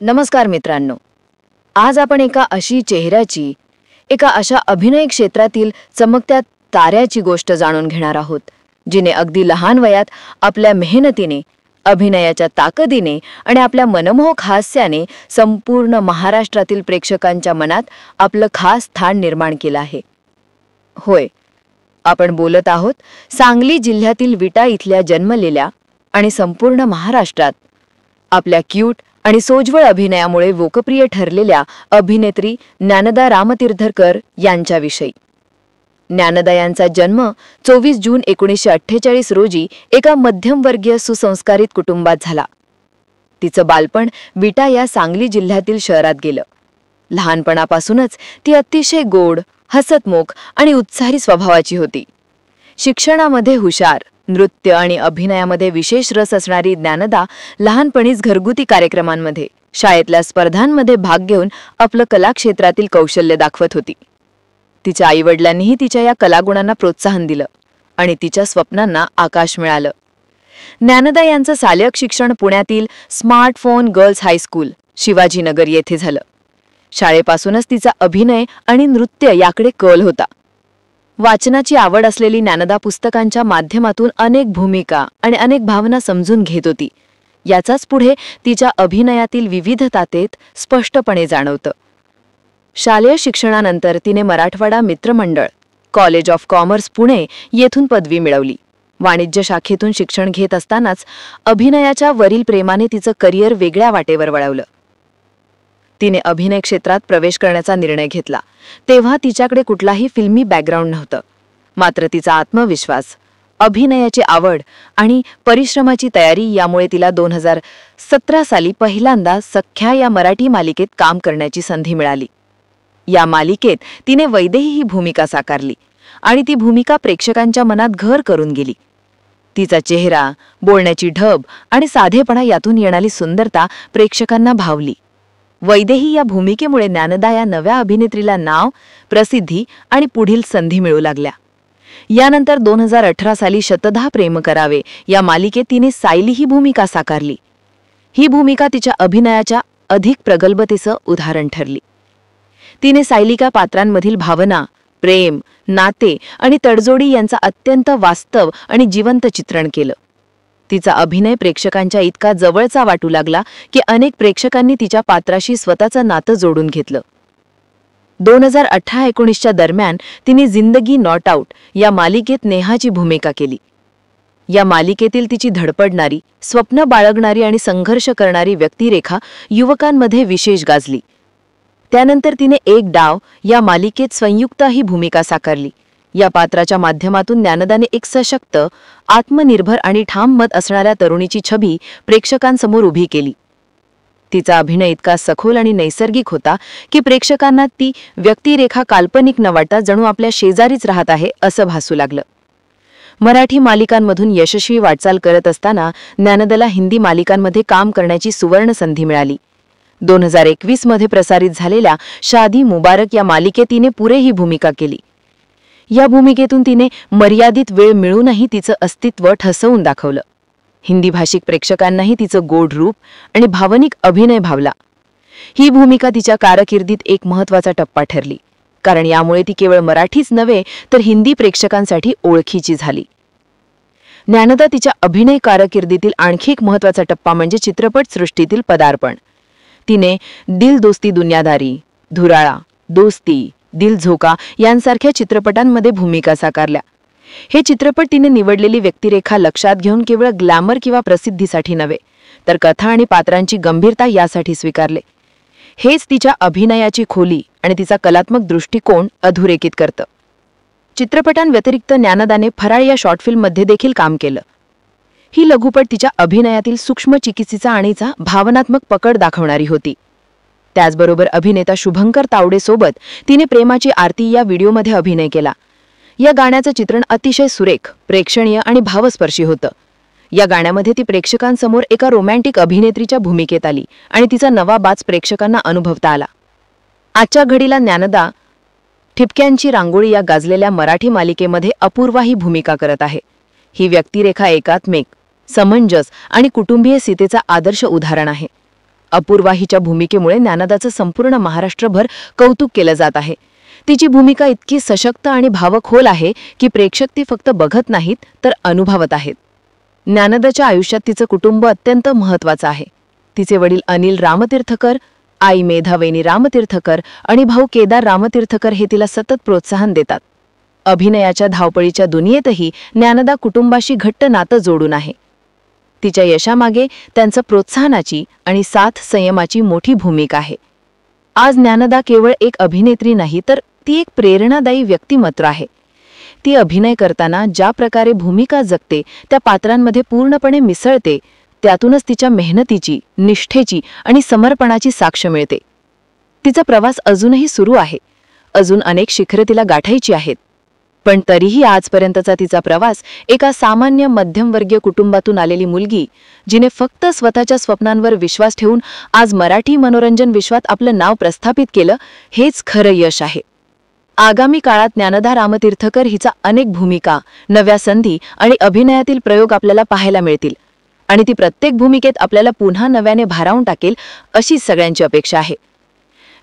नमस्कार मित्रांनो, आज आपण एका अशा अभिनय क्षेत्रातील चमकत्या ताऱ्याची गोष्ट जाणून घेणार आहोत, जिने अगदी लहान वयात आपल्या मेहनतीने, अभिनयाच्या ताकदीने आणि आपल्या मनमोहक हास्याने संपूर्ण महाराष्ट्रातील प्रेक्षकांच्या मनात आपलं खास स्थान निर्माण केलं आहे. होय, आपण बोलत आहोत सांगली जिल्ह्यातील विटा इथल्या जन्मलेल्या आणि संपूर्ण महाराष्ट्रात आपल्या क्यूट आणि सोज्वळ अभिनयामुळे लोकप्रिय ठरलेल्या अभिनेत्री ज्ञानदा रामतीर्थकर यांच्याविषयी. ज्ञानदा यांचा जन्म 24 जून 1948 रोजी एका मध्यमवर्गीय सुसंस्कारित कुटुंबात झाला. तिचं बालपण विटा या सांगली जिल्ह्यातील शहरात गेलं. लहानपणापासूनच ती अतिशय गोड, हसतमुख आणि उत्साही स्वभावाची होती. शिक्षणामध्ये हुशार, नृत्य आणि अभिनयामध्ये विशेष रस असणारी ज्ञानदा लहानपणीच घरगुती कार्यक्रमांमध्ये, शाळेतल्या स्पर्धांमध्ये भाग घेऊन आपलं कलाक्षेत्रातील कौशल्य दाखवत होती. तिच्या आईवडिलांनीही तिच्या या कलागुणांना प्रोत्साहन दिलं आणि तिच्या स्वप्नांना आकाश मिळालं. ज्ञानदा यांचं शालेय शिक्षण पुण्यातील स्मार्टफोन गर्ल्स हायस्कूल, शिवाजीनगर येथे झालं. शाळेपासूनच तिचा अभिनय आणि नृत्य याकडे कल होता. वाचनाची आवड असलेली ज्ञानदा पुस्तकांच्या माध्यमातून अनेक भूमिका आणि अनेक भावना समजून घेत होती. याचाच पुढे तिच्या अभिनयातील विविधतातेत स्पष्टपणे जाणवतं. शालेय शिक्षणानंतर तिने मराठवाडा मित्रमंडळ, कॉलेज ऑफ कॉमर्स पुणे येथून पदवी मिळवली. वाणिज्य शाखेतून शिक्षण घेत असतानाच अभिनयाच्या वरील प्रेमाने तिचं करिअर वेगळ्या वाटेवर वळवलं. तिने अभिनय क्षेत्रात प्रवेश करण्याचा निर्णय घेतला. तेव्हा तिच्याकडे कुठलाही फिल्मी बॅकग्राऊंड नव्हतं. मात्र तिचा आत्मविश्वास, अभिनयाची आवड आणि परिश्रमाची तयारी यामुळे तिला 2017 साली पहिल्यांदा सख्या या मराठी मालिकेत काम करण्याची संधी मिळाली. या मालिकेत तिने वैदेही ही भूमिका साकारली आणि ती भूमिका प्रेक्षकांच्या मनात घर करून गेली. तिचा चेहरा, बोलण्याची ढब आणि साधेपणा यातून येणारी सुंदरता प्रेक्षकांना भावली. वैदेही या भूमिकेमुळे ज्ञानदा या नव्या अभिनेत्रीला नाव, प्रसिद्धी आणि पुढील संधी मिळू लागल्या. यानंतर 2018 साली शतधा प्रेम करावे या मालिकेत तिने सायली ही भूमिका साकारली. ही भूमिका तिच्या अभिनयाच्या अधिक प्रगल्भतेचं उदाहरण ठरली. तिने सायलिका पात्रांमधील भावना, प्रेम, नाते आणि तडजोडी यांचा अत्यंत वास्तव आणि जिवंत चित्रण केलं. तिचा अभिनय प्रेक्षकांच्या इतका जवळचा वाटू लागला की अनेक प्रेक्षकांनी तिच्या पात्राशी स्वतःचं नातं जोडून घेतलं. 2018-19 दरम्यान तिने जिंदगी नॉट आउट या मालिकेत नेहाची भूमिका केली. या मालिकेतील तिची धडपडणारी, स्वप्न बाळगणारी आणि संघर्ष करणारी व्यक्तिरेखा युवकांमध्ये विशेष गाजली. त्यानंतर तिने एक डाव या मालिकेत संयुक्त ही भूमिका साकारली. या पात्राच्या माध्यमातून ज्ञानदाने एक सशक्त, आत्मनिर्भर आणि ठाम मत असणाऱ्या तरुणीची छबी प्रेक्षकांसमोर उभी केली. तिचा अभिनय इतका सखोल आणि नैसर्गिक होता की प्रेक्षकांना ती व्यक्तिरेखा काल्पनिक न वाटता जणू आपल्या शेजारीच राहत आहे असं भासू लागलं. मराठी मालिकांमधून यशस्वी वाटचाल करत असताना ज्ञानदाला हिंदी मालिकांमध्ये काम करण्याची सुवर्ण संधी मिळाली. 2021 मध्ये प्रसारित झालेल्या शादी मुबारक या मालिकेत तिने पुरे ही भूमिका केली. या भूमिकेतून तिने मर्यादित वेळ मिळूनही तिचं अस्तित्व ठसवून दाखवलं. हिंदी भाषिक प्रेक्षकांनाही तिचं गोड रूप आणि भावनिक अभिनय भावला. ही भूमिका तिच्या कारकिर्दीत एक महत्त्वाचा टप्पा ठरली, कारण यामुळे ती केवळ मराठीच नव्हे तर हिंदी प्रेक्षकांसाठी ओळखीची झाली. ज्ञानदा तिच्या अभिनय कारकिर्दीतील आणखी एक महत्त्वाचा टप्पा म्हणजे चित्रपटसृष्टीतील पदार्पण. तिने दिल दोस्ती दुनियादारी, धुराळा, दोस्ती, दिल झोका यांसारख्या चित्रपटांमध्ये भूमिका साकारल्या. हे चित्रपट तिने निवडलेली व्यक्तिरेखा लक्षात घेऊन केवळ ग्लॅमर किंवा प्रसिद्धीसाठी नव्हे तर कथा आणि पात्रांची गंभीरता यासाठी स्वीकारले. हेच तिच्या अभिनयाची खोली आणि तिचा कलात्मक दृष्टिकोन अधोरेखित करतं. चित्रपटांव्यतिरिक्त ज्ञानदाने फराळ या शॉर्ट फिल्ममध्ये देखील काम केलं. ही लघुपट तिच्या अभिनयातील सूक्ष्म चिकित्सेचा आणीचा भावनात्मक पकड दाखवणारी होती. त्याचबरोबर अभिनेता शुभंकर तावडेसोबत तिने प्रेमाची आरती या व्हिडिओमध्ये अभिनय केला. या गाण्याचं चित्रण अतिशय सुरेख, प्रेक्षणीय आणि भावस्पर्शी होतं. या गाण्यामध्ये ती प्रेक्षकांसमोर एका रोमॅन्टिक अभिनेत्रीच्या भूमिकेत आली आणि तिचा नवा बाज प्रेक्षकांना अनुभवता आला. आजच्या घडीला ज्ञानदा ठिपक्यांची रांगोळी या गाजलेल्या मराठी मालिकेमध्ये अपूर्वा ही भूमिका करत आहे. ही व्यक्तिरेखा एकात्मिक, समंजस आणि कुटुंबीय सीतेचा आदर्श उदाहरण आहे. अपूर्वा हिच्या भूमिकेमुळे ज्ञानदाचं संपूर्ण महाराष्ट्रभर कौतुक केलं जात आहे. तिची भूमिका इतकी सशक्त आणि भावखोल आहे की प्रेक्षक ती फक्त बघत नाहीत तर अनुभवत आहेत. ज्ञानदाच्या आयुष्यात तिचं कुटुंब अत्यंत महत्त्वाचं आहे. तिचे वडील अनिल रामतीर्थकर, आई मेधावेनी रामतीर्थकर आणि भाऊ केदार रामतीर्थकर हे तिला सतत प्रोत्साहन देतात. अभिनयाच्या धावपळीच्या दुनियेतही ज्ञानदा कुटुंबाशी घट्ट नातं जोडून आहे. तिच्या यशामागे त्यांचं प्रोत्साहनाची आणि साथ संयमाची मोठी भूमिका आहे. आज ज्ञानदा केवळ एक अभिनेत्री नाही तर ती एक प्रेरणादायी व्यक्तिमत्व आहे. ती अभिनय करताना ज्या प्रकारे भूमिका जगते, त्या पात्रांमध्ये पूर्णपणे मिसळते, त्यातूनच तिच्या मेहनतीची, निष्ठेची आणि समर्पणाची साक्ष मिळते. तिचा प्रवास अजूनही सुरू आहे. अजून अनेक शिखरे तिला गाठायची आहेत. पण तरीही आजपर्यंतचा तिचा प्रवास एका सामान्य मध्यमवर्गीय कुटुंबातून आलेली मुलगी, जिने फक्त स्वतःच्या स्वप्नांवर विश्वास ठेवून आज मराठी मनोरंजन विश्वात आपलं नाव प्रस्थापित केलं, हेच खरं यश आहे. आगामी काळात ज्ञानदा रामतीर्थकर हिचा अनेक भूमिका, नव्या संधी आणि अभिनयातील प्रयोग आपल्याला पाहायला मिळतील आणि ती प्रत्येक भूमिकेत आपल्याला पुन्हा नव्याने भारावून टाकेल, अशीच सगळ्यांची अपेक्षा आहे.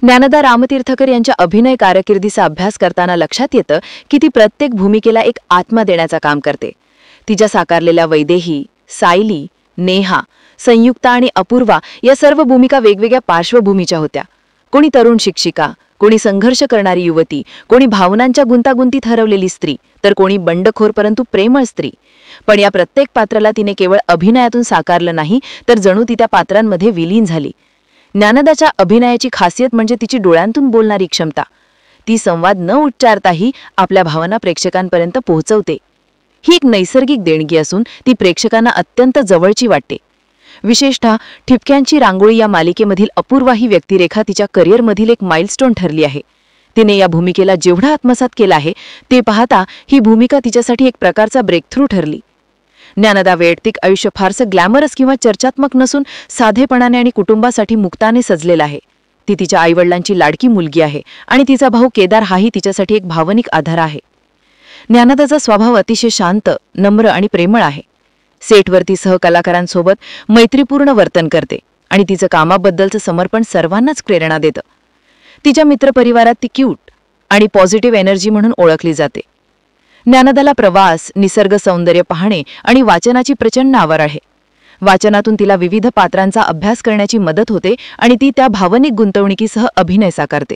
ज्ञानदा रामतीर्थकर यांच्या अभिनय कारकिर्दीचा अभ्यास करताना लक्षात येतं की ती प्रत्येक भूमिकेला एक आत्मा देण्याचं काम करते. तिच्या साकारलेल्या वैदेही, सायली, नेहा, संयुक्ता आणि अपूर्वा या सर्व भूमिका वेगवेगळ्या पार्श्वभूमीच्या होत्या. कोणी तरुण शिक्षिका, कोणी संघर्ष करणारी युवती, कोणी भावनांच्या गुंतागुंतीत हरवलेली स्त्री, तर कोणी बंडखोर परंतु प्रेमळ स्त्री. पण या प्रत्येक पात्राला तिने केवळ अभिनयातून साकारलं नाही, तर जणू ती त्या पात्रांमध्ये विलीन झाली. ज्ञानदाच्या अभिनयाची खासियत म्हणजे तिची डोळ्यांतून बोलणारी क्षमता. ती संवाद न उच्चारताही आपल्या भावना प्रेक्षकांपर्यंत पोहोचवते. ही एक नैसर्गिक देणगी असून ती प्रेक्षकांना अत्यंत जवळची वाटते. विशेषतः ठिपक्यांची रांगोळी या मालिकेमधील अपूर्वा ही व्यक्तिरेखा तिच्या करिअरमधील एक माइलस्टोन ठरली आहे. तिने या भूमिकेला जेवढं आत्मसात केलं आहे ते पाहता ही भूमिका तिच्यासाठी एक प्रकारचा ब्रेकथ्रू ठरली. ज्ञानदा वैयक्तिक आयुष्य फारसं ग्लॅमरस किंवा चर्चात्मक नसून साधेपणाने आणि कुटुंबासाठी मुक्ताने सजलेलं आहे. ती तिच्या आईवडिलांची लाडकी मुलगी आहे आणि तिचा भाऊ केदार हाही तिच्यासाठी एक भावनिक आधार आहे. ज्ञानदाचा स्वभाव अतिशय शांत, नम्र आणि प्रेमळ आहे. सेटवरती सहकलाकारांसोबत मैत्रीपूर्ण वर्तन करते आणि तिचं कामाबद्दलचं समर्पण सर्वांनाच प्रेरणा देतं. तिच्या मित्रपरिवारात ती क्यूट आणि पॉझिटिव्ह एनर्जी म्हणून ओळखली जाते. ज्ञानदाला प्रवास, निसर्ग सौंदर्य पाहणे आणि वाचनाची प्रचंड आवड आहे. वाचनातून तिला विविध पात्रांचा अभ्यास करण्याची मदत होते आणि ती त्या भावनिक गुंतवणुकीसह अभिनय साकारते.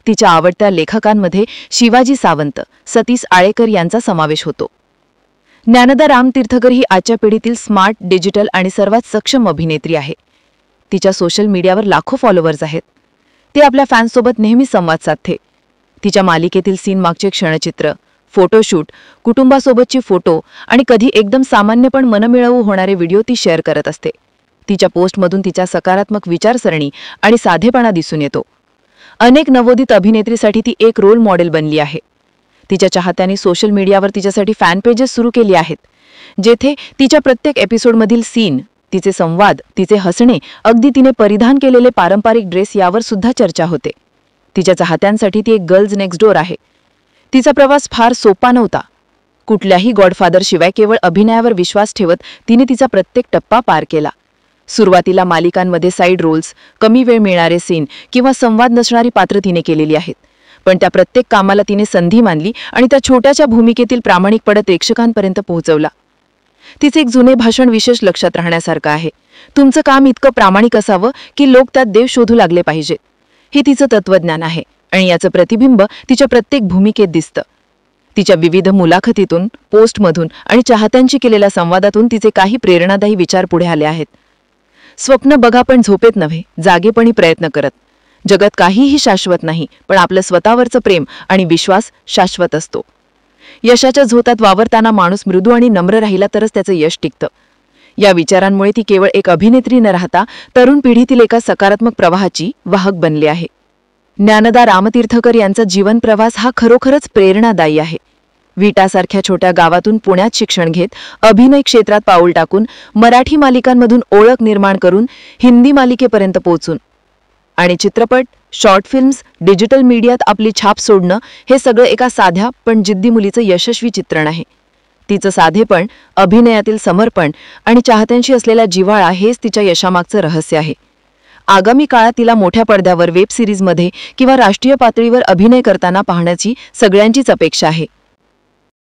तिच्या आवडत्या लेखकांमध्ये शिवाजी सावंत, सतीश आळेकर यांचा समावेश होतो. ज्ञानदा रामतीर्थकर ही आजच्या पिढीतील स्मार्ट, डिजिटल आणि सर्वात सक्षम अभिनेत्री आहे. तिच्या सोशल मीडियावर लाखो फॉलोअर्स आहेत. ती आपल्या फॅन्ससोबत नेहमी संवाद साधते. तिच्या मालिकेतील सीन मागचे क्षणचित्र, फोटोशूट, कुटुंबासोबतची फोटो आणि कधी एकदम सामान्य पण मनमिळावू होणारे व्हिडिओ ती शेअर करत असते. तिच्या पोस्टमधून तिच्या सकारात्मक विचारसरणी आणि साधेपणा दिसून येतो. अनेक नवोदित अभिनेत्रीसाठी ती एक रोल मॉडेल बनली आहे. तिच्या चाहत्यांनी सोशल मीडियावर तिच्यासाठी फॅन पेजेस सुरू केली आहेत, जेथे तिच्या प्रत्येक एपिसोडमधील सीन, तिचे संवाद, तिचे हसणे, अगदी तिने परिधान केलेले पारंपरिक ड्रेस यावर सुद्धा चर्चा होते. तिच्या चाहत्यांसाठी ती एक गर्ल्स नेक्स्ट डोअर आहे. तिचा प्रवास फार सोपा नव्हता. कुठल्याही गॉडफादरशिवाय केवळ अभिनयावर विश्वास ठेवत तिने तिचा प्रत्येक टप्पा पार केला. सुरुवातीला मालिकांमध्ये साईड रोल्स, कमी वेळ मिळणारे सीन किंवा संवाद नसणारी पात्र तिने केलेली आहेत. पण त्या प्रत्येक कामाला तिने संधी मानली आणि त्या छोट्याशा भूमिकेतील प्रामाणिकपणा प्रेक्षकांपर्यंत पोहोचवला. तिचे एक जुने भाषण विशेष लक्षात राहण्यासारखं आहे. तुमचं काम इतकं प्रामाणिक असावं की लोक त्यात देव शोधू लागले पाहिजेत. हे तिचं तत्वज्ञान आहे आणि याचं प्रतिबिंब तिच्या प्रत्येक भूमिकेत दिसतं. तिच्या विविध मुलाखतीतून, पोस्टमधून आणि चाहत्यांशी केलेल्या संवादातून तिचे काही प्रेरणादायी विचार पुढे आले आहेत. स्वप्न बघा पण झोपेत नव्हे, जागेपणी प्रयत्न करत. जगात काहीही शाश्वत नाही, पण आपलं स्वतःवरचं प्रेम आणि विश्वास शाश्वत असतो. यशाच्या झोतात वावरताना माणूस मृदू आणि नम्र राहिला तरच त्याचं यश टिकतं. या विचारांमुळे ती केवळ एक अभिनेत्री न राहता तरुण पिढीतील एका सकारात्मक प्रवाहाची वाहक बनली आहे. ज्ञानदा रामतीर्थकर यांचा जीवन प्रवास हा खरोखरच प्रेरणादायी आहे. विटासारख्या छोट्या गावातून पुण्यात शिक्षण घेत, अभिनय क्षेत्रात पाऊल टाकून, मराठी मालिकांमधून ओळख निर्माण करून, हिंदी मालिकेपर्यंत पोहोचून आणि चित्रपट, शॉर्ट फिल्म्स, डिजिटल मीडियात आपली छाप सोडणं, हे सगळं एका साध्या पण जिद्दी मुलीचं यशस्वी चित्रण आहे. तिचं साधेपण, अभिनयातील समर्पण आणि चाहत्यांशी असलेला जिव्हाळा हेच तिच्या यशामागचं रहस्य आहे. आगामी काळात तिला मोठ्या पडद्यावर वेब सिरीजमध्ये किंवा राष्ट्रीय पातळीवर अभिनय करताना पाहण्याची सगळ्यांचीच अपेक्षा आहे.